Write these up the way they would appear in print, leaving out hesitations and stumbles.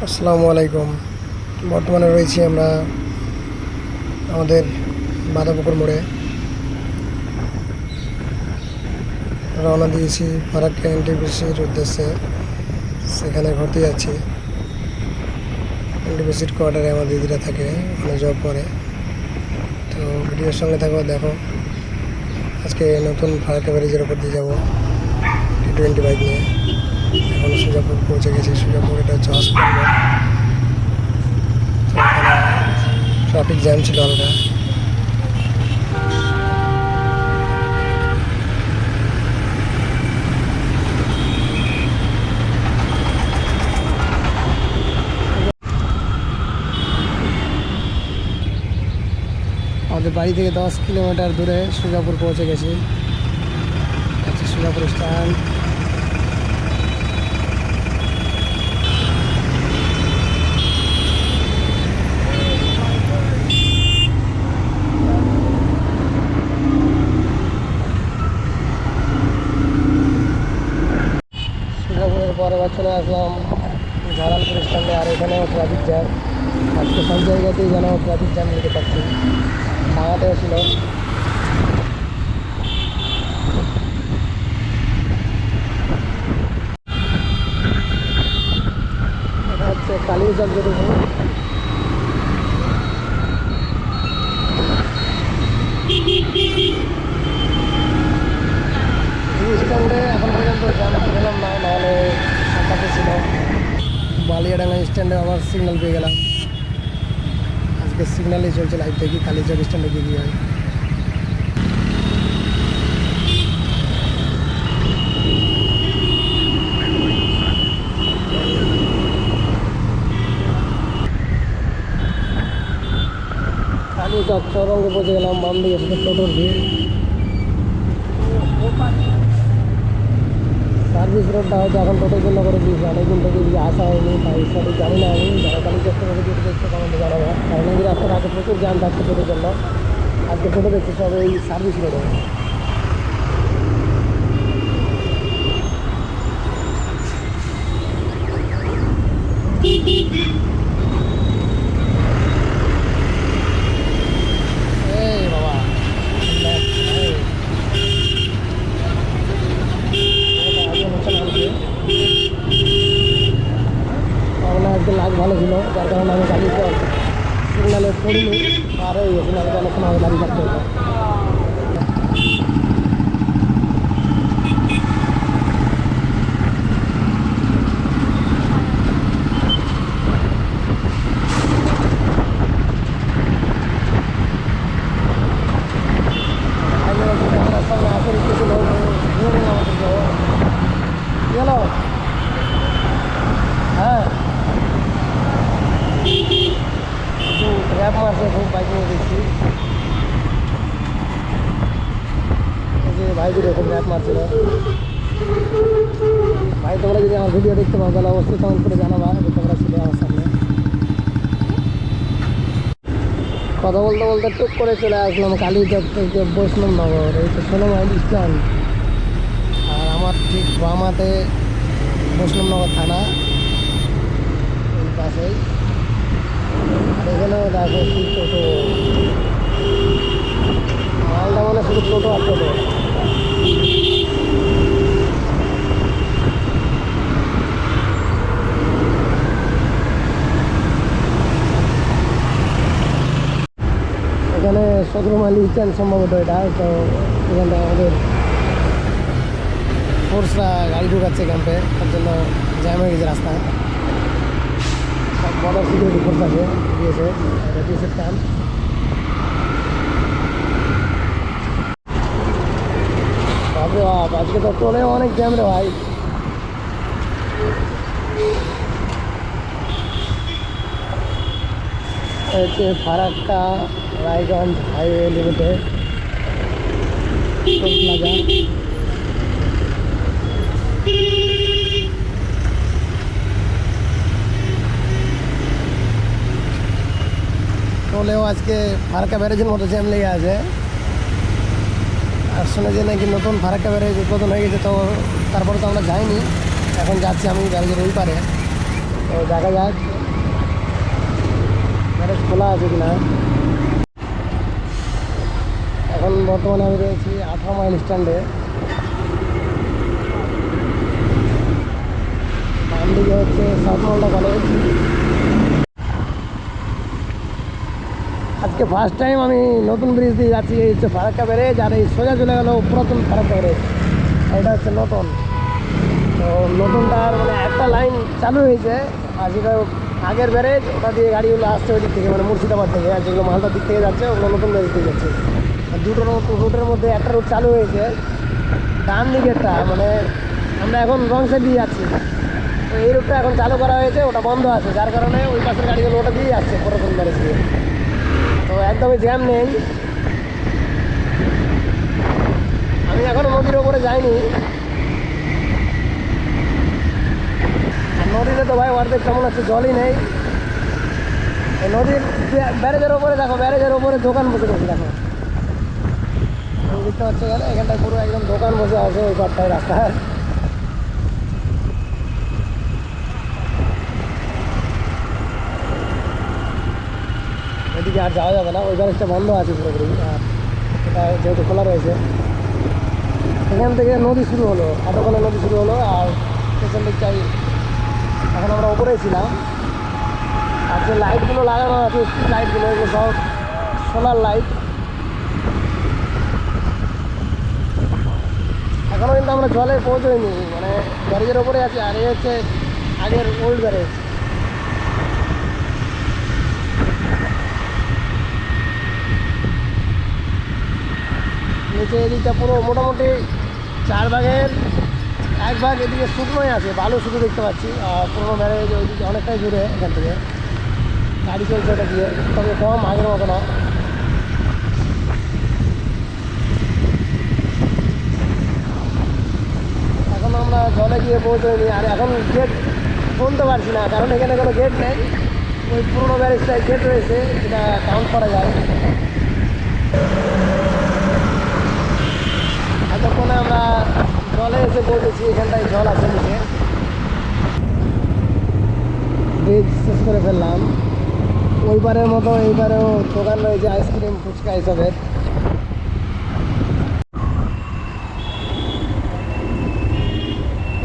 আসসালামু আলাইকুম। বর্তমানে রয়েছি আমরা আমাদের বাঁধাপুকুর মোড়ে। রওনা দিয়েছি ফারাক্কা এনটিপিসির উদ্দেশ্যে। সেখানে ঘুরতে যাচ্ছি। এনটিপিসির কোয়ার্টারে আমার দিদিরা থাকে, ওখানে জব করে। তো ভিডিওর সঙ্গে থাকো, দেখো। আজকে নতুন ফারাক্কা ব্যারেজের ওপর দিয়ে যাবো T20 বাইক নিয়ে। এখন সুজাপুর পৌঁছে গেছি। সুজাপুর এটা হচ্ছে হসপিটাল। ট্রাফিক জ্যাম ছিল হালকা। আমাদের বাড়ি থেকে 10 কিলোমিটার দূরে সুজাপুর পৌঁছে গেছি। সুজাপুর স্ট্যান্ড। সুজাপুরের পরে চলে আসলাম ঝাড়ালপুর স্ট্যান্ডে। আর এখানেও ট্রাফিক জ্যাম। আজকে সব জায়গাতেই যেন ট্রাফিক জ্যাম নিতে পারছি। ডাঙাতেও ছিল। এটা হচ্ছে কালীচক যেটুকু স্ট্যান্ডে এখন পর্যন্ত জ্যাম পেলাম না, নাহলে ফাঁকাতে ছিল। বালিয়াডাঙ্গা স্ট্যান্ডে আবার সিগন্যাল পেয়ে গেলাম। আজকে সিগন্যালই চলছে লাইভ, দেখি কালীচক স্ট্যান্ডে কী হয়। কালীচক চৌরঙ্গে পৌঁছে গেলাম। বাম দিকে শুধু টোটোর ভিড়। সার্ভিস রোডটা হয়তো এখন টোটোর জন্য করে দিয়েছে, অনেকদিন থেকে যদি আসা হয়নি, তাই সঠিক জানি না আমি। যারা কালীচক থেকে যেতে দেখছে তখন জানাবো। কারণ এই রাস্তার আগে প্রচুর জ্যাম থাকছে টোটোর জন্য। আজকে টোটো দেখছি সব এই সার্ভিস রোডে। এই বাবা, আমার আজকে লাগ ভালো ছিল, যার কারণে আমি গাড়ি সিগনালে পড়িনি। আর এই সিগনালে অনেকক্ষণ আগে গাড়ি থাকতে হতো। হ্যাঁ, র্যাপ মারছে খুব বাইক নিয়ে দেখছি। এই যে ভাইদের এরকম র্যাপ মারছিল। ভাই, তোমরা যদি আমার ভিডিও দেখতে পাও তাহলে অবশ্যই কমেন্ট করে জানাবা যে তোমরা ছিলে আমার সামনে। কথা বলতে বলতে টুক করে চলে আসলাম কালীচক থেকে বৈষ্ণবনগর। এই তো 16 মাইল স্ট্যান্ড। আর আমার ঠিক বাম হাতে বৈষ্ণবনগর থানা, এই পাশেই। আর এখানেও দেখো কি টোটো, মালদা মানে শুধু টোটো আর টোটো। এখানে 17 মাইল স্ট্যান্ড সম্ভবত এটা। তো এখানটা আমাদের ফোর্সরা গাড়ি ঢুকাচ্ছে ক্যাম্পে, তার জন্য জ্যাম হয়ে গেছে রাস্তা। সব বড় সিকিউরিটি ফোর্স আছে দিয়েছে, বিএসএফ ক্যাম্প। বাপরে বাপ, আজকে তো টোলে অনেক জ্যাম রে ভাই। হচ্ছে Farakka Raiganj highway limited toll plaza. টোলেও আজকে ফারাক্কা ব্যারেজের মতো জ্যাম লেগে আছে। আর শুনে যে নাকি নতুন ফারাক্কা ব্যারেজ উদ্বোধন হয়ে গেছে। তো তারপরে তো আমরা যাইনি, এখন যাচ্ছি আমি ব্যারেজের ওই পারে। তো দেখা যাক গ্যারেজ খোলা আছে কিনা। এখন বর্তমানে আমি রয়েছি 18 মাইল স্ট্যান্ডে। ডান দিকে হচ্ছে সাউথ মালদা কলেজ। আজকে ফার্স্ট টাইম আমি নতুন ব্রিজ দিয়ে যাচ্ছি। এই হচ্ছে ফারাক্কা ব্যারেজ, আর এই সোজা চলে গেল পুরাতন ফারাক্কা ব্যারেজ। এটা হচ্ছে নতুন। তো নতুনটার মানে একটা লাইন চালু হয়েছে, আর যেটা আগের ব্যারেজ ওটা দিয়ে গাড়িগুলো আসছে ওই দিক থেকে, মানে মুর্শিদাবাদ থেকে, আর যেগুলো মালদার দিক থেকে যাচ্ছে ওগুলো নতুন ব্যারেজ দিয়ে যাচ্ছে। আর দুটো রুটের মধ্যে একটা রুট চালু হয়েছে, ডান দিকেরটা, মানে আমরা এখন রং সাইড দিয়ে যাচ্ছি। তো এই রুটটা এখন চালু করা হয়েছে, ওটা বন্ধ আছে, যার কারণে ওই পাশের গাড়িগুলো ওটা দিয়ে যাচ্ছে পুরাতন ব্যারেজ দিয়ে। তো একদমই জ্যাম নেই। আমি এখনও নদীর ওপরে যাইনি, আর নদীতে তো ভাই অর্ধেক কেমন হচ্ছে জলই নেই। এই নদীর ব্যারেজের ওপরে দেখো, ব্যারেজের ওপরে দোকান বসে গেছে দেখো, দেখতে পাচ্ছ গেলে এখানটায় পুরো একদম দোকান বসে আছে ওই পাটটায় রাস্তায়। ওইদিকে আর যাওয়া যাবে না, ওই ব্যারেজটা বন্ধ আছে পুরোপুরি, আর এটা যেহেতু খোলা রয়েছে। এখান থেকে নদী শুরু হলো, এতক্ষণে নদী শুরু হলো, আর পেছন দিকটাই এখন আমরা ওপরেই ছিলাম। আর যে লাইটগুলো লাগানো আছে, স্ট্রিট লাইটগুলো, এগুলো সব সোলার লাইট। এখনও কিন্তু আমরা জলে পৌঁছইনি, মানে ব্যারেজের ওপরে আছি। আর এই হচ্ছে আগের ওল্ড ব্যারেজ। নিচে এদিকটা পুরো মোটামুটি 4 ভাগের 1 ভাগ এদিকে শুকনোই আছে, বালু শুধু দেখতে পাচ্ছি। আর পুরোনো ব্যারেজ ওইদিকে অনেকটাই দূরে, এখান থেকে গাড়ি চলছে ওটা দিয়ে, তবে কম, আগের মতো না। এখন আমরা জলে গিয়ে পৌঁছইনি, আর এখন গেট খুলতে পারছি না, কারণ এখানে কোনো গেট নেই। ওই পুরোনো ব্যারেজটায় গেট রয়েছে, যেটা কাউন্ট করা যায়। এতক্ষণে আমরা জলে এসে পৌঁছেছি, এখানটায় জল আছে নিচে। ব্রিজ শেষ করে ফেললাম। ওইবারের মতো এইবারেও দোকান রয়েছে আইসক্রিম, ফুচকা এসবের।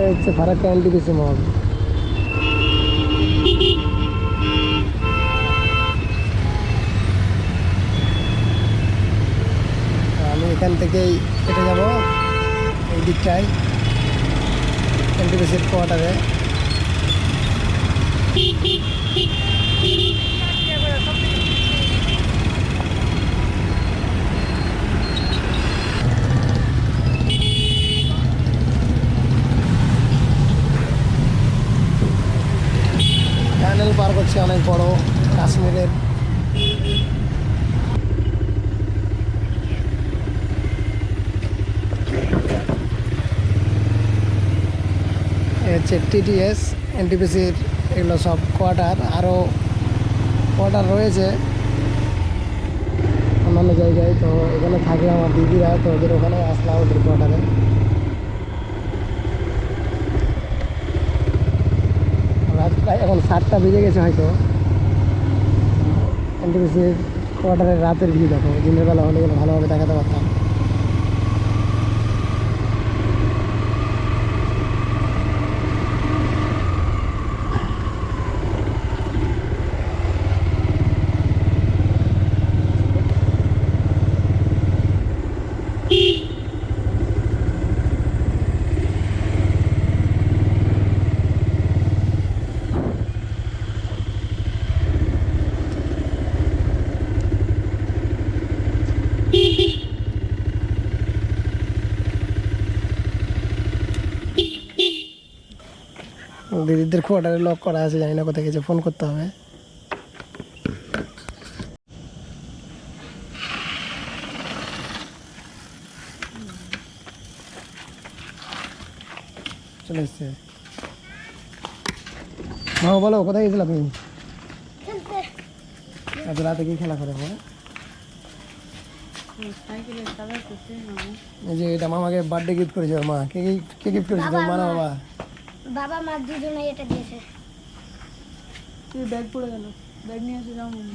এই হচ্ছে ফারাক্কা এনটিপিসি মল। আমি এখান থেকেই কেটে যাব এই দিকটায় এনটিপিসির কোয়ার্টারে। টানেল পার করছে অনেক বড়, কাশ্মীরের। হচ্ছে টিটিএস, এনটিপিসির এগুলো সব কোয়ার্টার। আরও কোয়ার্টার রয়েছে অন্যান্য জায়গায়। তো এখানে থাকে আমার দিদিরা, তো ওদের ওখানে আসলাম, ওদের কোয়ার্টারে। রাত প্রায় এখন 7টা বেজে গেছে হয়তো। এনটিপিসির কোয়ার্টারের রাতের ভিউ দেখো, দিনের বেলা হলে গেলে ভালোভাবে দেখাতে পারতাম। দিদিদের কোয়ার্টারে লক করা আছে, জানি না কোথায় গেছে, ফোন করতে হবে। চলে এসছে। মা বলো, কোথায় গেছিল তুমি? এত রাতে কি খেলা করে? এই যে এটা মামাকে বার্থডে গিফট করেছে ওর মা। কে গিফট করেছে? তোর মা না বাবা? বাবা মা দুজনে এটা দিয়েছে। তুই ব্যাগ পড়ে গেল।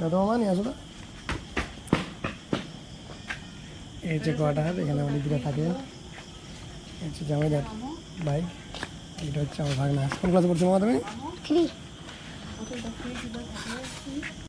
দাদা মামা নিয়ে আসো তো। এই যে কোয়ার্টার, এখানে অনেক দিকে থাকে। এই হচ্ছে জামাইদার বাইক। এটা হচ্ছে আমার ভাগনা। কোন ক্লাসে পড়ছো মামা তুমি? 3